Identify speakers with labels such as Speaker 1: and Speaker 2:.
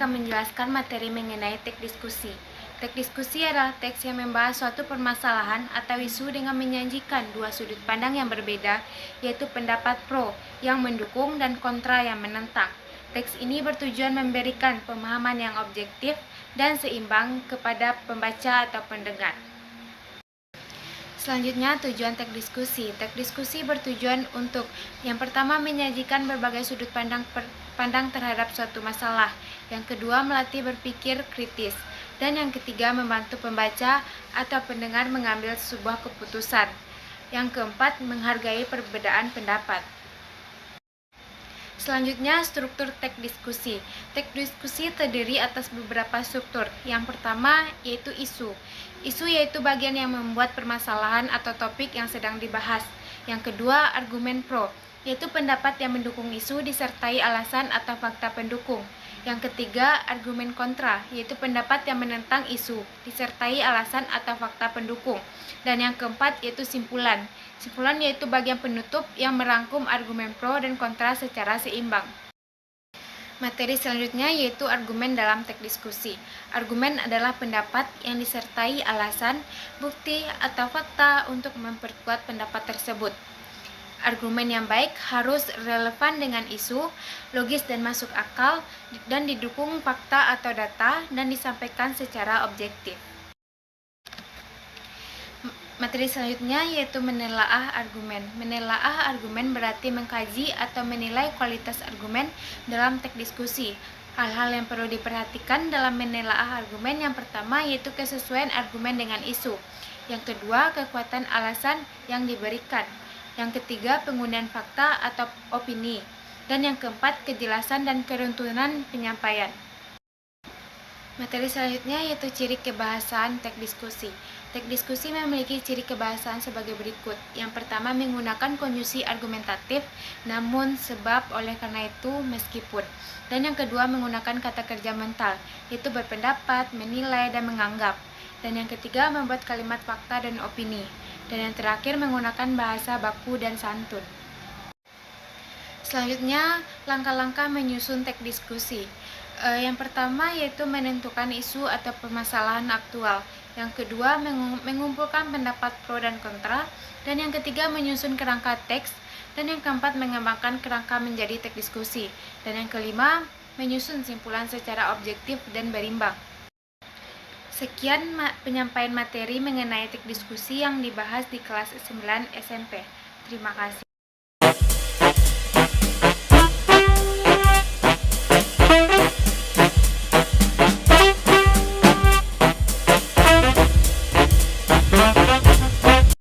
Speaker 1: akan menjelaskan materi mengenai teks diskusi. Teks diskusi adalah teks yang membahas suatu permasalahan atau isu dengan menyajikan dua sudut pandang yang berbeda, yaitu pendapat pro yang mendukung dan kontra yang menentang. Teks ini bertujuan memberikan pemahaman yang objektif dan seimbang kepada pembaca atau pendengar. Selanjutnya, tujuan teks diskusi. Teks diskusi bertujuan untuk yang pertama menyajikan berbagai sudut pandang terhadap suatu masalah. Yang kedua, melatih berpikir kritis. Dan yang ketiga, membantu pembaca atau pendengar mengambil sebuah keputusan. Yang keempat, menghargai perbedaan pendapat. Selanjutnya, struktur teks diskusi. Teks diskusi terdiri atas beberapa struktur. Yang pertama yaitu isu. Isu yaitu bagian yang membuat permasalahan atau topik yang sedang dibahas. Yang kedua, argumen pro, yaitu pendapat yang mendukung isu disertai alasan atau fakta pendukung. Yang ketiga, argumen kontra, yaitu pendapat yang menentang isu disertai alasan atau fakta pendukung. Dan yang keempat yaitu simpulan. Simpulan yaitu bagian penutup yang merangkum argumen pro dan kontra secara seimbang. Materi selanjutnya yaitu argumen dalam teks diskusi. Argumen adalah pendapat yang disertai alasan, bukti, atau fakta untuk memperkuat pendapat tersebut. Argumen yang baik harus relevan dengan isu, logis dan masuk akal, dan didukung fakta atau data, dan disampaikan secara objektif. Materi selanjutnya yaitu menelaah argumen. Menelaah argumen berarti mengkaji atau menilai kualitas argumen dalam teks diskusi. Hal-hal yang perlu diperhatikan dalam menelaah argumen yang pertama yaitu kesesuaian argumen dengan isu. Yang kedua, kekuatan alasan yang diberikan. Yang ketiga, penggunaan fakta atau opini. Dan yang keempat, kejelasan dan keruntuhan penyampaian. Materi selanjutnya yaitu ciri kebahasaan teks diskusi. Teks diskusi memiliki ciri kebahasaan sebagai berikut. Yang pertama, menggunakan konjusi argumentatif, namun, sebab, oleh karena itu, meskipun. Dan yang kedua, menggunakan kata kerja mental, yaitu berpendapat, menilai, dan menganggap. Dan yang ketiga, membuat kalimat fakta dan opini. Dan yang terakhir, menggunakan bahasa baku dan santun. Selanjutnya, langkah-langkah menyusun teks diskusi. Yang pertama yaitu menentukan isu atau permasalahan aktual. Yang kedua, mengumpulkan pendapat pro dan kontra. Dan yang ketiga, menyusun kerangka teks. Dan yang keempat, mengembangkan kerangka menjadi teks diskusi. Dan yang kelima, menyusun simpulan secara objektif dan berimbang. Sekian penyampaian materi mengenai teks diskusi yang dibahas di kelas 9 SMP. Terima kasih.